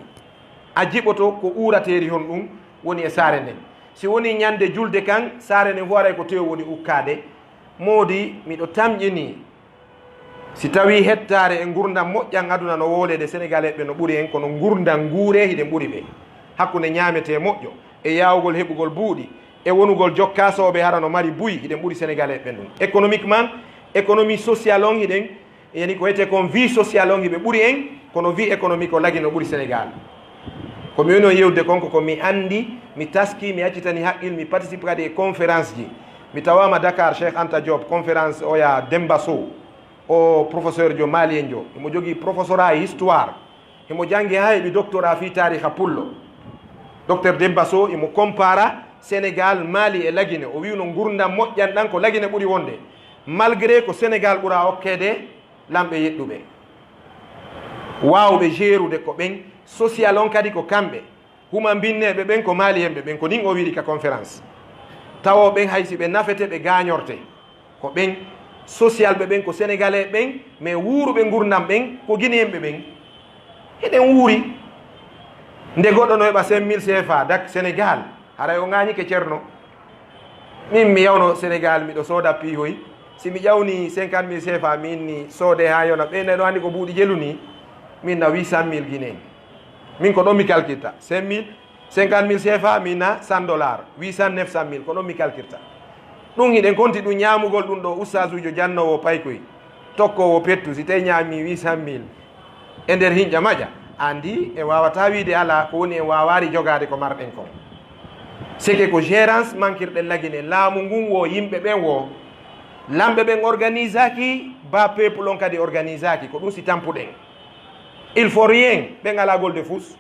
a jiɓoto ko ɓuurateri hon ɗum woni e saare nden si woni ñande julde kan saare nden fo aray ko tew woni ukkade moodi miɗo tamƴini si tawi hettare e gurdam moƴƴan aduna no wolede sénégalais ɓe no ɓuuri en kono gurdam guure hiɗen ɓuuri ɓe hakkude ñamete moƴƴo e yawugol heɓugol buuɗi e wonugol jokkasoɓe hara no mari buyi hiɗen ɓuuri sénégalais ɓen ɗum économiquement économie sociale on hiɗen yani ko wiyete kon vie sociale on hiɓe ɓuuri en kono vie économique o lagui no ɓuuri sénégal komi woni o yewde konko ko mi andi mi taski mi accitani haqqil mi participe kadi e conférence ji mi tawama dakar cheikh anta diop conférence oya demba sow o professeur jo malien jo imo jogui professorat e histoire imo janggi ha heɓi doctorat fi tariha pullo docteur demba sow imo compara sénégal mali e laguine o wi no gurdam moƴƴan ɗan ko laguine ɓuuri wonde malgré ko sénégal ɓuura hokkede lamɓe yeɗɗuɓe wawɓe gérude ko ɓen social on kadi ko kamɓe huma binneɓe ɓen ko malien ɓe ɓen ko nin o wiɗi ka conférence tawo ɓen haysi ɓe nafete ɓe gañorte ko ɓen social ɓe ɓen ko sénégalais ɓen mais wuuruɓe gurdam ɓen ko guinéenɓe ɓen heɗen wuuri nde goɗɗo no heɓa 5 000 CFA dak sénégal haray o gañike ceerno min mi yawno Sénégal miɗo sooda piihoy si mi ƴawni 50 000 CFA min ni soode ha yona ɓeyna ɗo hannde ko ɓuuɗi jelu ni min na 800 000 guinéen min ko ɗon mi calcirta 50 000 CFA min na 100 $, 800 900 000 ko ɗon mi calcirta ɗum hiɗen konti ɗum ñaamugol ɗum ɗo ustage ujo jannowo paykoy tokkowo pettu si tawi ñaami 800 000 e nder hinƴa maƴa andi en wawata wiide ala ko woni en wawari jogade ko marɗen kon sike ko gérance manquirɗen lagine laamu ngun wo yimɓe ɓen wo lamɓe ɓen organise aki ba peuple on kadi organise aki ko ɗum si tampuɗen il faut rien ɓen ala golde fus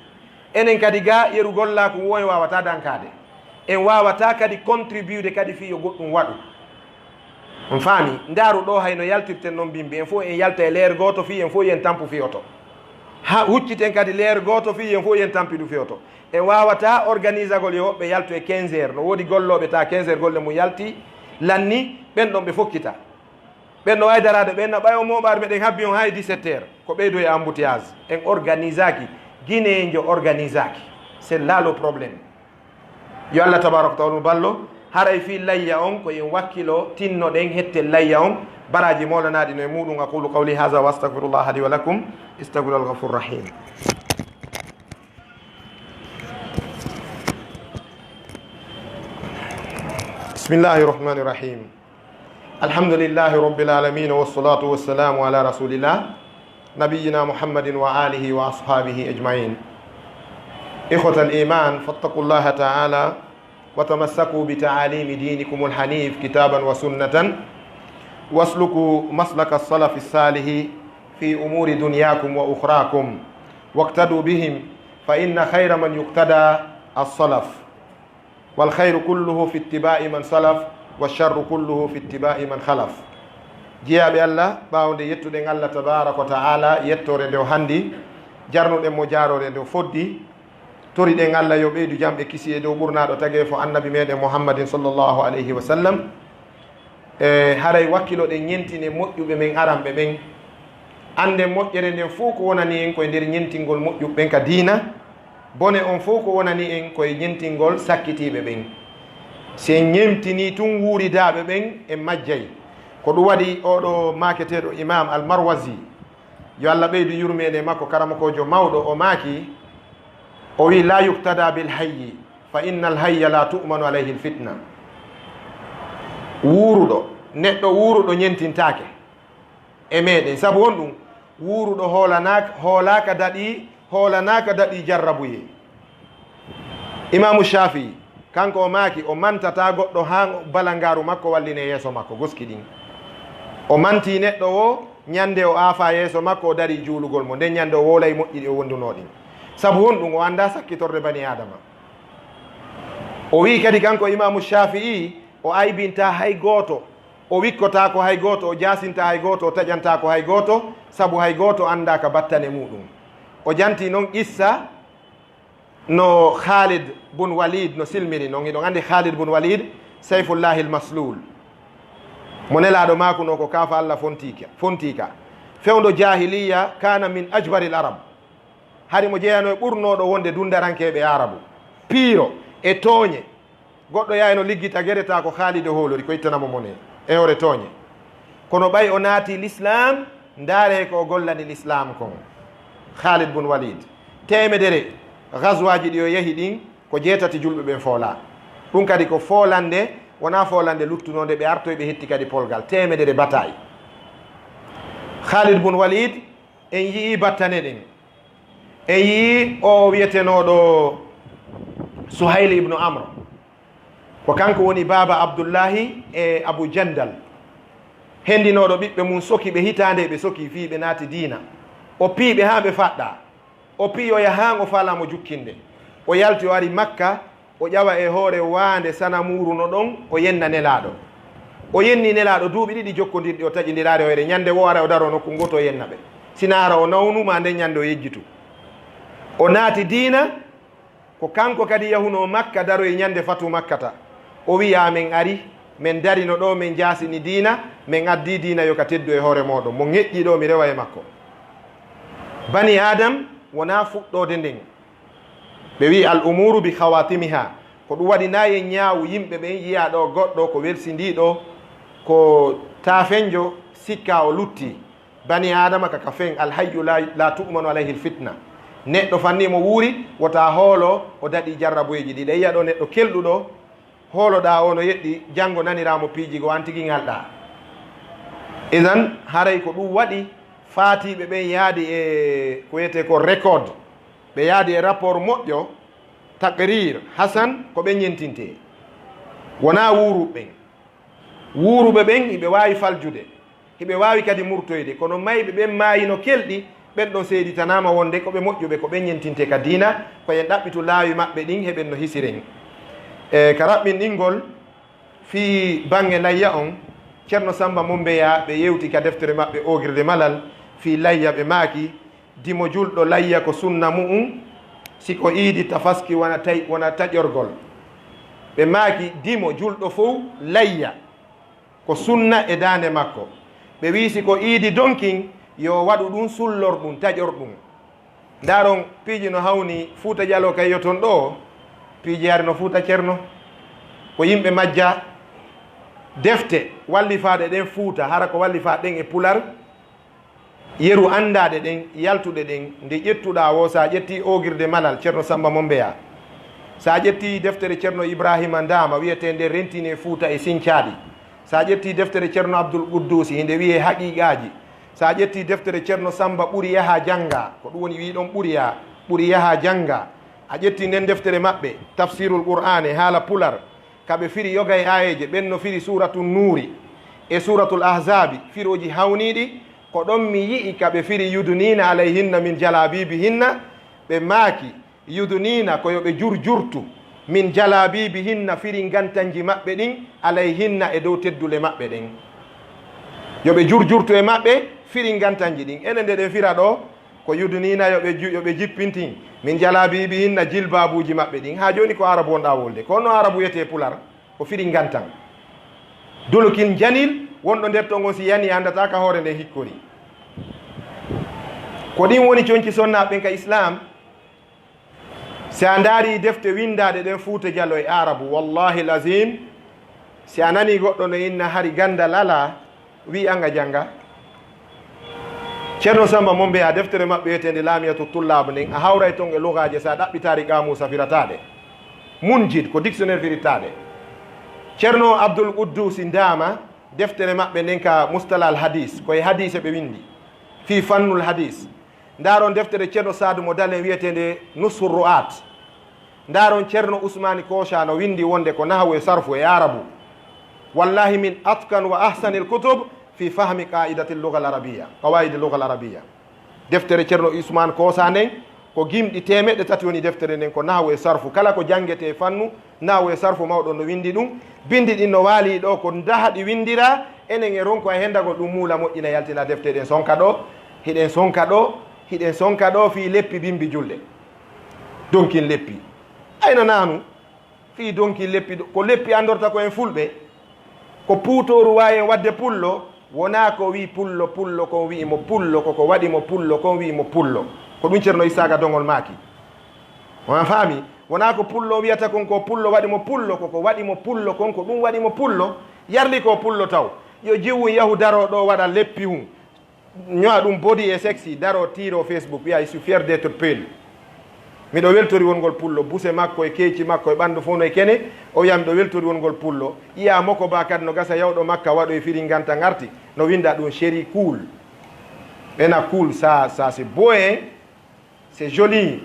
enen kadi ga yeru gollaku wo en wawata dankade en wawata kadi contribude kadi fiyo goɗɗum waɗu on faami ndaaru ɗo hayno yaltirten noon mbimbi en fof en yalta e leer goto fi en fof yen tampu fiyoto ha hucciten kadi leer goto fi en fof yen tampiɗu fiyoto en wawata organise agol yo woɓɓe yaltu e 15 heures no woodi golloɓe ta 15 heures golle mum yalti lanni ɓen ɗon ɓe fokkita ɓen ɗo waydarade ɓenna ɓayo moɓar meɗen habbi on hay 17 heures ko ɓeydo e embouteillage en organise aki guinéjo organise aki c'est là le probléme yo Allah tabaraka taala ballo haray fi layya on ko en wakkilo tinnoɗen hettel layya on baraji molanaɗi no e muɗum aqulu qawli hadha wa astahfirullah li wa lakum istagfiru al-ghafur rahim bismillahi rahmani rahim alhamdulillahi rabbil alamin wassalatu wassalamu ala rasulillah nabiyina muhammadin wa alihi wa ashabihi ajmain ikhwata al-iman fattaqullaha ta'ala وتمسكوا بتعاليم دينكم الحنيف كتابا وسنة واسلكوا مسلك السلف الصالح في أمور دنياكم وأخراكم واقتدوا بهم فإن خير من يقتدى السلف والخير كله في اتباع من سلف والشر كله في اتباع من خلف جياب الله باوند يتودن الله تبارك وتعالى يتوري دو هاندي جارنو دمو جارو دو فودي tori ɗen Allah yo ɓeydu jam e kisi e dow ɓurnaɗo tagi fo annabi meɗen Muhammadin sallllahu alayhi wa sallam e haray wakkilo ɗen ñentine moƴƴuɓe men aranɓe ɓen ande moƴƴere nden fof ko wonani en koye nder ñentingol moƴƴuɓe ɓen ka diina bone on fof ko wonani en koye ñentingol sakkitiɓe ɓen si en ñemtini tun wuuridaɓe ɓen en majjay ko ɗum waɗi oɗo maketeɗo imam al marwasi yo Allah ɓeydu yurmede makko karamakojo mawɗo o maaki o wi la yuktada bil hayyi fa inna al hayya la tu'manu alayhi al fitna wuuruɗo neɗɗo wuuruɗo ñentintake e meɗen saabu won ɗum wuuruɗo hoolanaka daɗi jarrabuye imamu Shafi kanko o maaki o mantata goɗɗo ha balangaru makko walline yeeso makko goski ɗin o manti neɗɗo o ñande o aafa yeeso makko o dari juulugol mo nden ñande o wolay moƴƴiɗi o wondunoɗin sabu won ɗum o anda sakkitorde bani adama o wi kadi kanko imamu Shafi'i o aybinta hay goto o wikkota ko hay goto o jasinta hay goto o taƴanta ko hay goto sabu hay goto anda ka battane muɗum o janti noon qissa no Khalid bun Walid no silmiri noon hiɗon andi Khalid bun Walid Sayfullahi l maslul mo nelaɗo makuno ko kafa Allah fontika fewdo jahiliya kana min ajbari l arab hari mo jeeyano e ɓurnoɗo wonde dundarankeɓe arabu piiro e tooñe goɗɗo yayno liggita guereta ko haalide hoolori ko ittanamo mone e hore tooñe kono ɓay o naati l'islam ndaare ko o gollani l'islam kon Khalid bun Walid temedere gaswaji ɗi o yehi ɗin ko jeetati julɓe ɓen foola ɗum kadi ko foolande wona foolande luttunode ɓe artoy ɓe hetti kadi polgal temedere bataille Khalid bun Walid en yii battane ɗen e yii o wiyetenoɗo Suhayl ibnu Amr ko kanko woni baba Abdoullahi e Abou Jandal hendinoɗo ɓiɓɓe mum soki ɓe hitande ɓe soki fi ɓe naati diina o piiɓe ha ɓe faɗɗa o piyoya ha o falamo jukkinde o yalti o ari Makka o ƴawa e hoore wande sana muruno ɗon o yenna nelaɗo o yenni nelaɗo duuɓi ɗiɗi jokkodirɗi o taƴidirare hoyre ñande wo ara o daro nokku goto o yenna ɓe sinara o nawnuma nden ñande o yejjitu o naati diina ko kanko kadi yahuno Makka daro e ñande fatu makkata o wiya min ari min darino ɗo min jasini diina min addi diina yo ka teddu e hoore moɗon mo ŋeƴƴi ɗo mi rewa e makko bani adam wona fuɗɗode nden ɓe wi al umuru bi khawatimiha ko ɗum waɗi nayi ñaawu yimɓe ɓen yiya ɗo goɗɗo ko welsindiɗo ko tafenjo sikka o lutti bani adama kaka fen alhayyu la tu'manu alayhi lfitna neɗɗo fannimo wuuri wota hoolo o daɗi jarraboyeji ɗi ɗe yiya ɗo neɗɗo kelɗuɗo hooloɗa o no yeɗɗi janngo naniramo piiji go an tigi ngalɗa idan haray ko ɗum waɗi faatiɓe ɓen yaadi e ko wiyete ko récorde ɓe yaadi e rapport moƴƴo taqrir hasan ko ɓen ñentinte wona wuuruɓe wuuruɓe ɓen hiɓe wawi faljude hiɓe wawi kadi murtoyde kono mayɓe ɓen maayino kelɗi ɓen ɗon seeditanama wonde koɓe moƴƴuɓe ko ɓen ñentinte ka dina koyen ɗaɓɓitu laawi maɓɓe ɗin heɓen no hisiren e ka raɓɓin ɗingol fi bange layya on ceerno Samba Mombeya ɓe yewti ka deftere maɓɓe ogirde malal fi layya ɓe maaki dimo julɗo layya ko sunna mu'um siko iidi tafaski wona taƴorgol ɓe maaki dimo julɗo fof layya ko sunna e dande makko ɓe wi siko iidi donkin yo waɗu ɗum sullor ɗum taƴor ɗum ndaron piiji no hawni Fuuta Jallo kay yo ton ɗo piiji yari no Fuuta Ceerno ko yimɓe majja defte wallifaɗe ɗen Fuuta hara ko wallifa ɗen e Pular yeru andade ɗen yaltuɗe ɗen nde ƴettuɗa wo sa ƴetti ogirde malal ceerno Samba Mombeya sa ƴetti deftere ceerno Ibrahima Ndama wiyete nde rentine Fuuta e Sincaɗi sa ƴetti deftere ceerno Abdoul Quddusi hinde wiye haqiqaji sa ƴetti deftere ceerno Samba ɓuuri yaha janga ko ɗum woni wi ɗon ɓuuri yaha janga a ƴetti nden deftere maɓɓe tafsirul qur'ane haala Pular kaɓe firi yoga e ayeje ɓen no firi suratul Nuuri e suratul Ahzabi firoji hawniɗi ko ɗon mi yi'i kaɓe firi yudunina alayhinna min jalabibihinna ɓe maaki yudunina ko yoɓe jurtu min jalabibihinna firi gantanji maɓɓe ɗin alayhinna e dow teddule maɓɓe ɗen yoɓe jurtu e maɓɓe firi gantanji ɗin enen nde ɗen fira ɗo ko yudunina yoɓe jippintin min jalabibihinna jilbabuji maɓɓe ɗin ha joni ko arabu wonɗa wolde ko no arabu wiyete Pular ko firi gantan dolokin janil wonɗo nder to ngon si yani andata ka hoore nde hikkori ko ɗin woni conci sonnaɓen ka islam si a ndaari defte windaɗe ɗen Fuuta Jallo e arabu wallahi lazim si a nani goɗɗo no inna hari gandal ala wi anga janga ceerno Samba Mombeya deftere maɓɓe wiyetende Lamiyatu Tullabu nden a hawray ton e lugaje sa ɗaɓɓitari qamu safirataɗe munjid ko dictionnaire firitaɗe ceerno Abdoul Quddusi Ndama deftere maɓɓe nden ka mustalal hadis koye hadise ɓe windi fi fannul hadis ndaron deftere ceerno Sadou Mo Dalen wiyetende Nusfur Ru'at ndaron ceerno Ousmane Kocha no windi wonde ko nahwu e sarfu e arabu wallahi min atkan wa ahsanil kutub fi fahmi qaidati lugha al arabiyya qawaid lugha al arabiyya deftere ceerno Ousmane Kocha nden ko gimɗi temeɗɗe tati woni deftere nden ko nahwu e sarfu kala ko jangete fannu nahwu e sarfu mawɗo no windi ɗum bindi ɗin no waali ɗo ko daha ɗi windira enen e ronko e hendagol ɗum muula moƴƴina yaltina defte ɗen sonka ɗo hiɗen sonka ɗo fi leppi bimbi julɗe donkin leppi ayno nanu fi donkin leppi ko leppi andorta ko en fulɓe ko puutoru wawi en wadde pullo wona ko wi pullo kon wi'imo pullo koko waɗimo pullo kon wi'imo pullo ko ɗum ceerno Isaga dongol maaki on faami wona ko pullo wiyata kon ko pullo waɗimo pullo koko waɗimo pullo kon ko ɗum waɗimo pullo yarli ko pullo taw yo jiwum yahu daro ɗo waɗa leppi hum ñoa ɗum body e sexy daro tiro Facebook wiya je suis fier d'être pel miɗo weltori wongol pullo buse makko e keeci makko e ɓandu fof no e kene o wiya miɗo weltori wongol pullo iya moko ba kadi no gasa yawɗo makka waɗo e firi ganta garti no winda ɗum chéri cool ɓena cool ça c'est beau hein c'est joli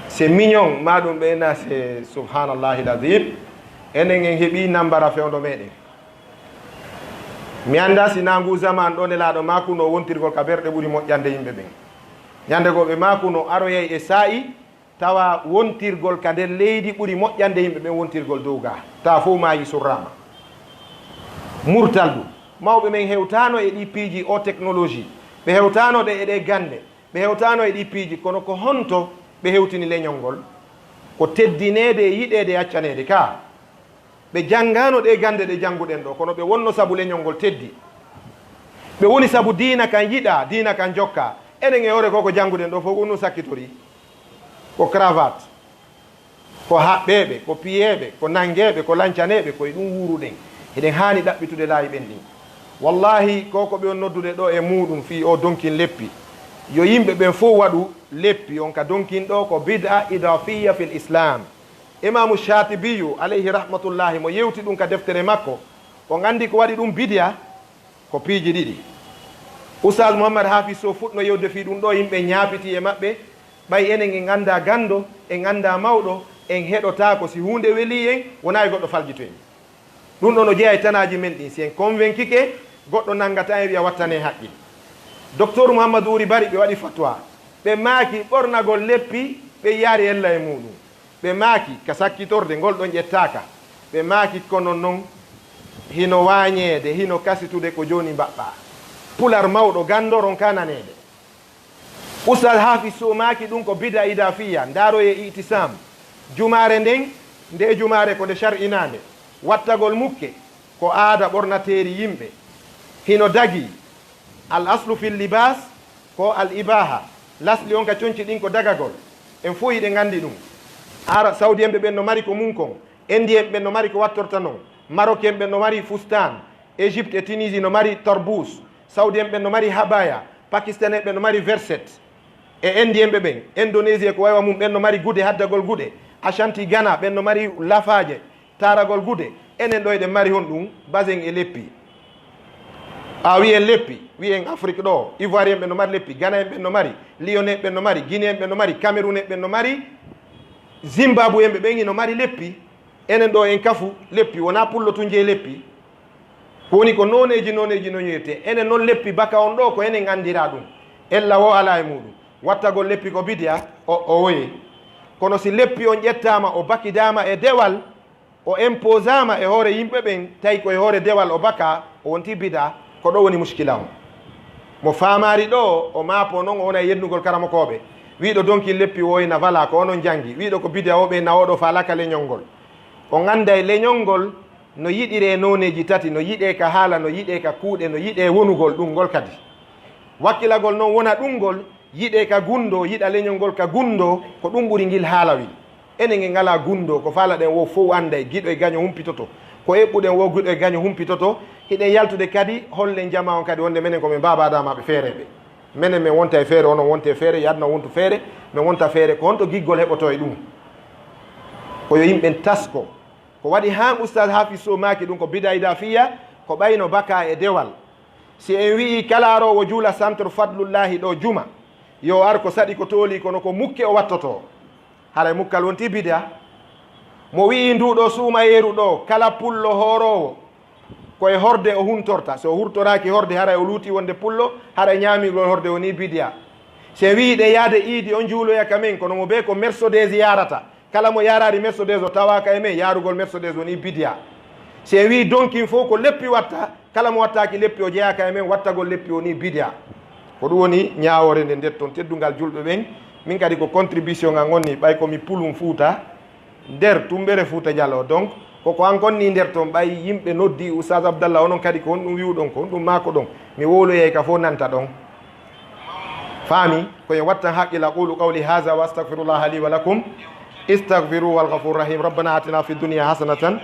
c'est mignon maɗum ɓena c'est subhanallahi l'azim enen en heeɓi nambara fewdo meɗen mi anda si nangu zaman ɗo nelaɗo makuno wontirgol ka berɗe ɓuuri moƴƴande yimɓe ɓen ñande go ɓe makuno aroyey e saa'i tawa wontirgol ka nder leydi ɓuuri moƴƴande yimɓe ɓen wontirgol dow ga tawa fof mayi surrama murtal ɗum mawɓe men hewtano e ɗi piiji o technologie ɓe hewtano ɗe e ɗe gande ɓe hewtano e ɗi piiji kono ko honto ɓe hewtini leñol ngol ko teddinede e yiɗede accanede ka ɓe janngano ɗe gande ɗe jannguɗen ɗo kono ɓe wonno sabu leñol ngol teddi ɓe woni sabu diina kan yiɗa diina kan jokka enen e ore koko jannguɗen ɗo fof ɗum sakkitori ko cravate ko haɓɓeɓe ko piyeɓe ko nangeɓe ko lancaneɓe koye ɗum wuruɗen eɗen hani ɗaɓɓitude laayi ɓen ɗin wallahi koko ɓe on noddude ɗo e muɗum fi o donkin leppi yo yimɓe ɓen fof waɗu leppi on ka donkin ɗo ko bid'a idafiya fil islam imamu chatibiyu alayhi rahmatullahi mo yewti ɗum ka deftere makko o gandi ko waɗi ɗum bidia ko piiji ɗiɗi oustad mouhammad hafiz so fuɗno yewde fi ɗum ɗo yimɓe ñaapiti e maɓɓe ɓay enen en ganda gando en ganda mawɗo en heɗota ko si hunde weeli en wona e goɗɗo faljito en ɗum ɗo no jeeya e tanaji men ɗin si en convainquike goɗɗo nanngata en wiya wattane haqqil docteur mouhammadou ouri bari ɓe waɗi fatwa ɓe maaki ɓornagol leppi ɓe yaari ella e muɗum ɓe maaki ka sakkitorde ngol ɗon ƴettaka ɓe maaki kono noon hino wañeede hino kasitude ko joni mbaɓɓa pular mawɗo gandoron ka nanede oustad hafis so maaki ɗum ko bida ida fiya ndaaro e itisam jumare nden nde jumare ko nde shar'inande wattagol mukke ko aada ɓornateeri yimɓe hino dagi al aslu fil libas ko al ibaha lasli on ka coñci ɗin ko dagagol en fof yiɗe gandi ɗum ara saudi en ɓe ɓen no mari ko munkon indi en ɓen no mari ko wattorta noon maroc en ɓen no mari fustan égypte e tunisie no mari torbous saudi en ɓen no mari habaya pakistan en ɓen no mari verset e indi en ɓe ɓen indonésie ko waywa mum ɓen no mari gude haddagol gude ashanti ghana ɓen no mari lafaje taragol gude enen ɗo eɗen mari hon ɗum basen e leppi a wiyen leppi wiyen afrique ɗo ivoire en ɓen no mari leppi ghana en ɓen no mari lyon en ɓen no mari guinée en ɓen no mari cameroun en ɓen no mari zimbabwe en ɓe ɓen ino mari leppi enen ɗo en kafu leppi wona pullo tun je leppi ko woni ko noneji no ñoyirte enen noon leppi baka on ɗo ko enen andira ɗum ella wo ala e muɗum wattagol leppi ko bidia o woyi kono si leppi on ƴettama o bakidama e dewal o imposama e hoore yimɓe ɓen tawi koye hoore dewal o baka o wonti bida ko ɗo woni muskila o mo famari ɗo o maapo noon o wona yennugol karamokoɓe wiɗo donki leppi woyna wala ko onon jangi wiɗo ko bidia o ɓe nawoɗo fa laka leñol ngol o ganda e leñol ngol no yiɗire noneji tati no yiɗe ka haala no yiɗe ka kuuɗe no yiɗe wonugol ɗum ngol kadi wakkilagol noon wona ɗum ngol yiɗe ka gundo yiɗa leñol ngol ka gundo ko ɗum ɓuri ngil haala wi enen e ngala gundo ko faalaɗen wo fof anda e giɗo e gaño humpitoto ko eɓɓuɗen wo giɗo e gaño humpitoto hiɗen yaltude kadi hollen jama on kadi wonde menen komin babadamaɓe feereɓe minen min wonta e feere onon wonte e feere yadno wontu feere min wonta feere ko honto giggol heɓoto e ɗum koyo yimɓen tasko ko waɗi han oustad hafis so maki ɗum ko bidayda fiya ko ɓayno baka e dewal si en wii kala arowo juula centre fadlullahi ɗo juma yo ar ko saɗi ko tooli kono ko mukke o wattoto haray mukkal wonti bidia mo wii nduɗo suuma yeeru ɗo kala pullo hoorowo koye horde o huntorta so hurtoraki horde haray o luuti wonde pullo haray ñaamigol horde woni bidia se wiiɗe yaade iidi on juuloya ka men kono mo be ko mercedes yarata kala mo yarari mercedes o tawaka e men yarugol mercedes woni bidia se wi donkin fof ko leppi watta kala mo wattaki leppi o jeyaka e men wattagol leppi woni bidia ko ɗum woni ñawore nde nder toon teddungal julɓe ɓen min kadi ko contribution ngal gonni ɓay komi pulum Fouta nder Tumbere Fouta Diallo donc koko an gonni nder toon ɓay yimɓe noddi oustad Abdallah onon kadi ko on ɗum wiwɗon ko on ɗum mako ɗon mi wowloyey ka fof nanta ɗon faami koyen wattan haqqil aqulu qawli haha wa astahfirullah li wa lakum استغفروا والغفور الرحيم ربنا آتنا في الدنيا حسنة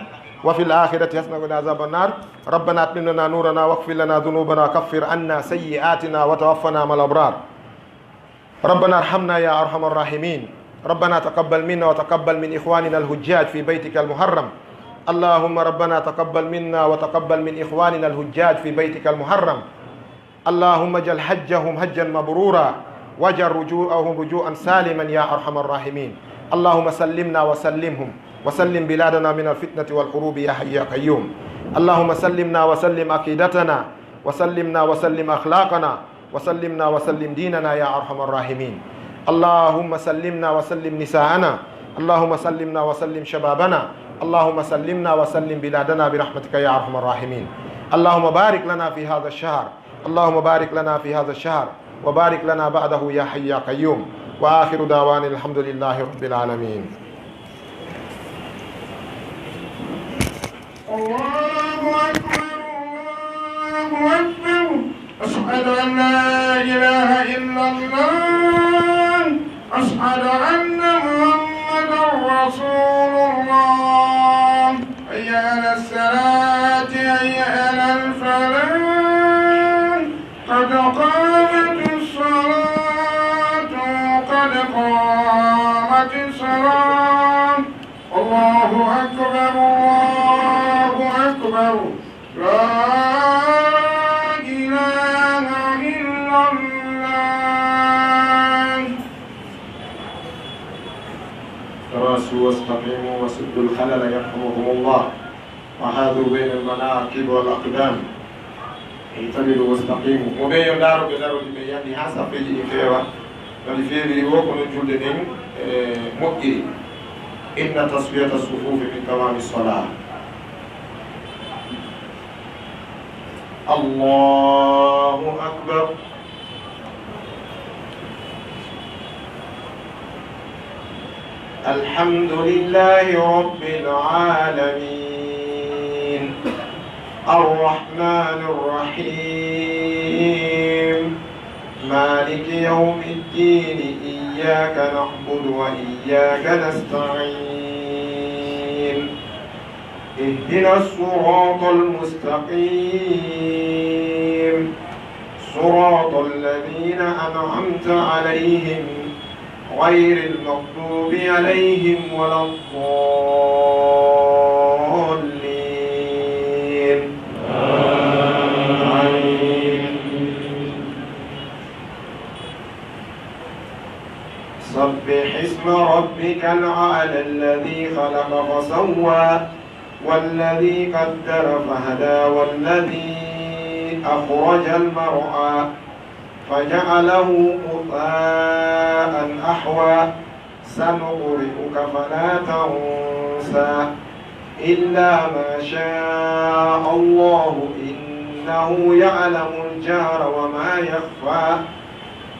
وفي الآخرة حسنة وقنا عذاب النار ربنا أتمم لنا نورنا واغفر لنا ذنوبنا وكفر عنا سيئاتنا وتوفنا مع الأبرار ربنا ارحمنا يا أرحم الراحمين ربنا تقبل منا وتقبل من إخواننا الحجاج في بيتك المحرم اللهم ربنا تقبل منا وتقبل من إخواننا الحجاج في بيتك المحرم اللهم اجعل حجهم حجا مبرورا واجعل رجوعهم رجوعا سالما يا أرحم الراحمين اللهم سلمنا وسلمهم وسلم بلادنا من الفتنة والحروب يا حي يا قيوم اللهم سلمنا وسلم عقيدتنا وسلمنا وسلم أخلاقنا وسلمنا وسلم ديننا يا أرحم الراحمين اللهم سلمنا وسلم نساءنا اللهم سلمنا وسلم شبابنا اللهم سلمنا وسلم بلادنا برحمتك يا أرحم الراحمين اللهم بارك لنا في هذا الشهر اللهم بارك لنا في هذا الشهر وبارك لنا بعده يا حي يا قيوم وآخر دعوانا الحمد لله رب العالمين. الله أكبر الله أكبر أشهد أن لا إله إلا الله أشهد أن محمدا رسول قامت الصلاة الله أكبر الله أكبر لا إله إلا الله. تراسوا واستقيموا وسدوا الخلل يرحمكم الله، وحاذوا بين المناكب والأقدام، اعتدلوا واستقيموا. وبين دارو بدارو بيان حسب في الإخوة فلفي وكن جلد مؤجر. إن تصفية الصفوف من تمام الصلاة. الله أكبر. الحمد لله رب العالمين الرحمن الرحيم مالك يوم الدين إياك نعبد وإياك نستعين اهدنا الصراط المستقيم صراط الذين أنعمت عليهم غير المغضوب عليهم ولا الضالين آمين. سبح اسم ربك الأعلى الذي خلق فسوى والذي قدر فهدى والذي أخرج المرعى فجعله غثاء أحوى سنقرئك فلا تنسى إلا ما شاء الله إنه يعلم الجهر وما يخفى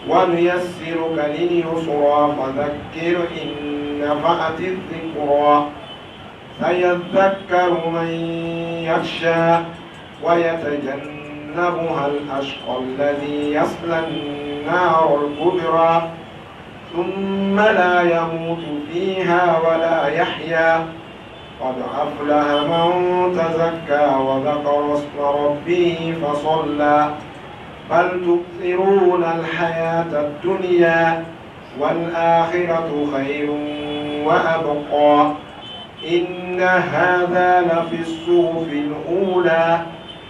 ونيسرك لليسرى فذكر إن نفعت الذكرى سيذكر من يخشى ويتجنبها الأشقى الذي يصلى النار الكبرى ثم لا يموت فيها ولا يحيا قد أفلح من تزكى وذكر اسم ربه فصلى بل تؤثرون الحياة الدنيا والآخرة خير وأبقى إن هذا لفي الصحف الأولى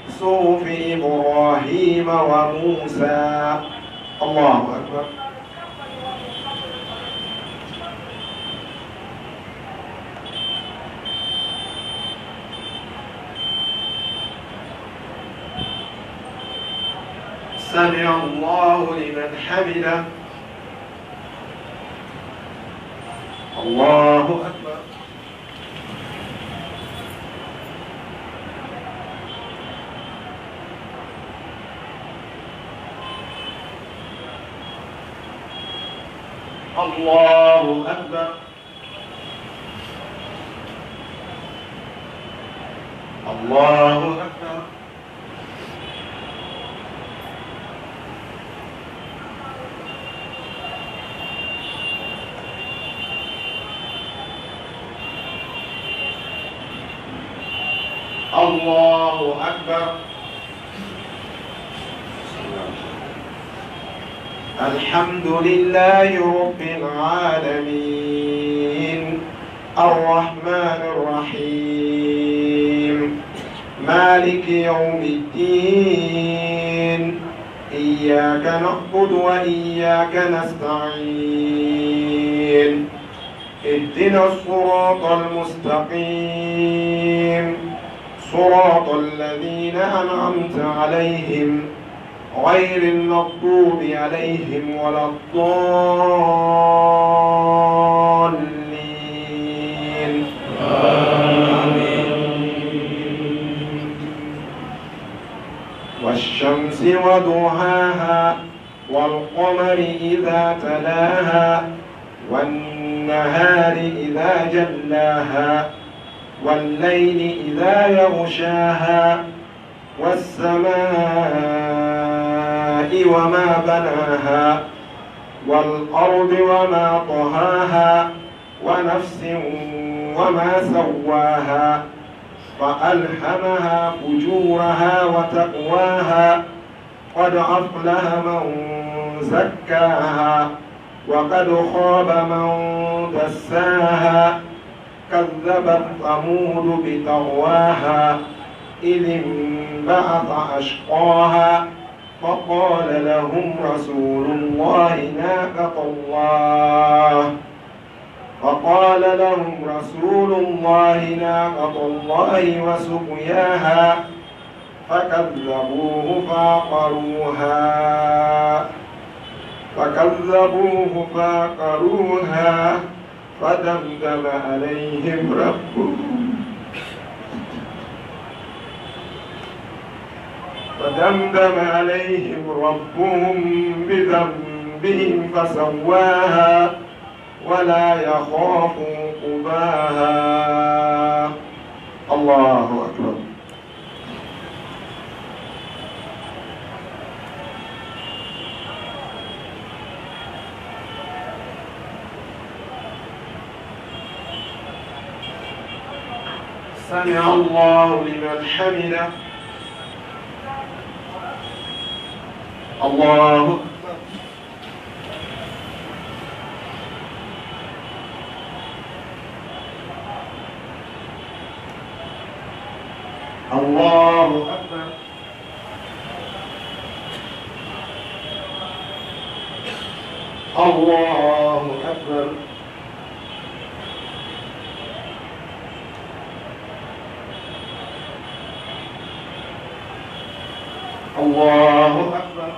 صحف إبراهيم وموسى. الله أكبر. سمع الله لمن حمده. الله أكبر. الله أكبر. الله أكبر. الله أكبر. الحمد لله رب العالمين الرحمن الرحيم مالك يوم الدين إياك نعبد وإياك نستعين اهدنا الصراط المستقيم صراط الذين أنعمت عليهم غير المغضوب عليهم ولا الضالين آمين. والشمس وضحاها والقمر إذا تلاها والنهار إذا جلاها والليل إذا يغشاها والسماء وما بناها والأرض وما طهاها ونفس وما سواها فألهمها فجورها وتقواها قد أفلح من زكاها وقد خاب من دساها كذبت ثمود بطغواها إذ انبعث أشقاها فقال لهم رسول الله ناقة الله وسقياها فكذبوه فعقروها فدمدم عليهم ربهم بذنبهم فسواها ولا يخاف عقباها. الله أكبر. سمع الله لمن حمده. الله أكبر. الله أكبر. الله أكبر.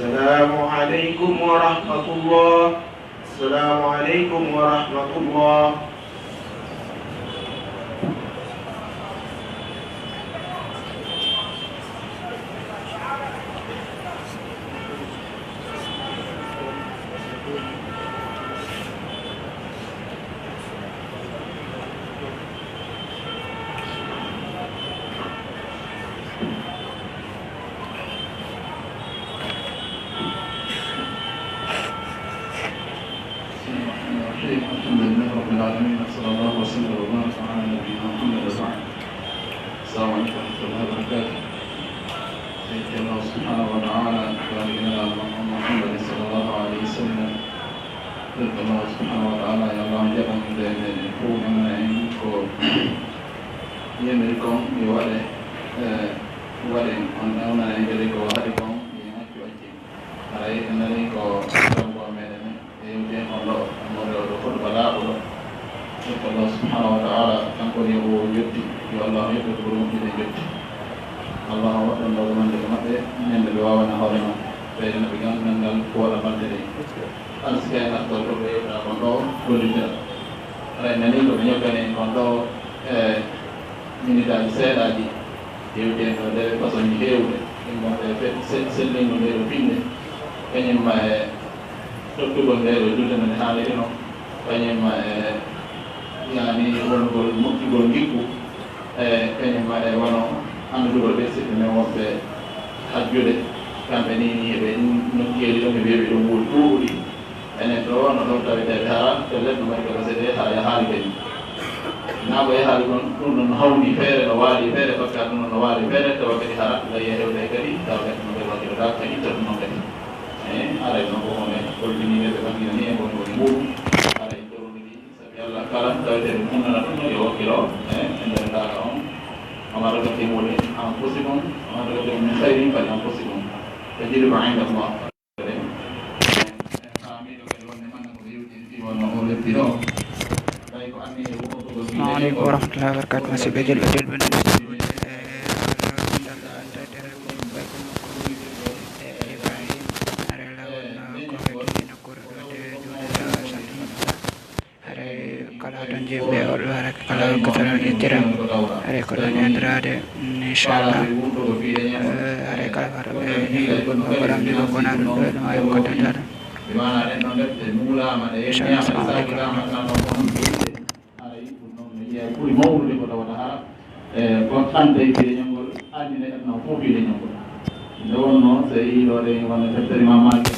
السلام عليكم ورحمة الله. السلام عليكم ورحمة الله. الحمد لله رب العالمين صلى الله وسلم وبارك على نبينا محمد وسلم. السلام عليكم ورحمة الله وبركاته. سيدنا الله سبحانه وتعالى بارك لنا محمد صلى الله عليه وسلم. سيدنا الله سبحانه وتعالى يا الله جل من يكون من يكون يملكم يوالي والي أنا يجريكم وهاركم ينأتي على أن يكون yimɓe onɗo amore oɗo fotba laaɓuɗo ɗo Allah subhanahu wa ta'ala kankoni o yetti yo Allah yettoo ko moƴƴude jetti Allah waɗɗan ɗo wonande ko maɓɓe ñande ɓe wawana hoore maɓɓe ɓeydana ɓe gandal ko waɗa balɗe ɗe alsika e nattol ɗo ɓe yewta kon ɗo gollitira aɗa nani ko ɓe ñoggani kon ɗo minitaji seeɗaji yewten ɗo nde façon ji heewde ɗimmoɓe sellingo nde ɗo finde kañumma e tottugol nde ɗo julde no haalirino kañumma e yani wongol moƴƴugol gikku e kañumma e wono andudugol ɓe siɓɓe men wonɓe hajjude kamɓe ni ɓe nokkiyeɗi ɗo ɓe weeɓi ɗo nguuri ɗuuɗi enen ɗo no ɗon taweteɓe haa pellel no mari kala seeɗe haa yahaali kadi naa ko yahaali ɗon ɗum ɗon hawni feere no waali feere fakkat ɗum ɗon no waali feere tawa kadi haa raɓɓiɗa yehewde kadi tawa kadi no ɓe waɗiroɗa kadi itta ɗum noon kadi aray noon ko hone kolbiniɓe ɓe ɓangina ni e goni woni mbuuɗum aray jowɗiɗi sabi allah kala taweteɓe ɗumnana ɗum yo wakkilo e nder daga on omar ragatimole anfusicum omar ragatim min khayrin kadi anfusicum tajribu inda allah faamiɗo kadi wonde manna ko yewtini fi wonno o leppino tawi ko anni e wotogol Assalamu alaikum warahmatullahi wabarakatuh. Masih belajar kalau dan jebe orang kalau keterangan itiram hari kalau nyandrade insyaallah hari kalau orang di konan ayam kata di mana ada nonton mula mana yang assalamualaikum ɓuri mawnude ko tawata ha kon hande fiide ñamgol addina adna fof fiide ñamgol nde wonno so yii ɗo ɗe wonno deftere ma maki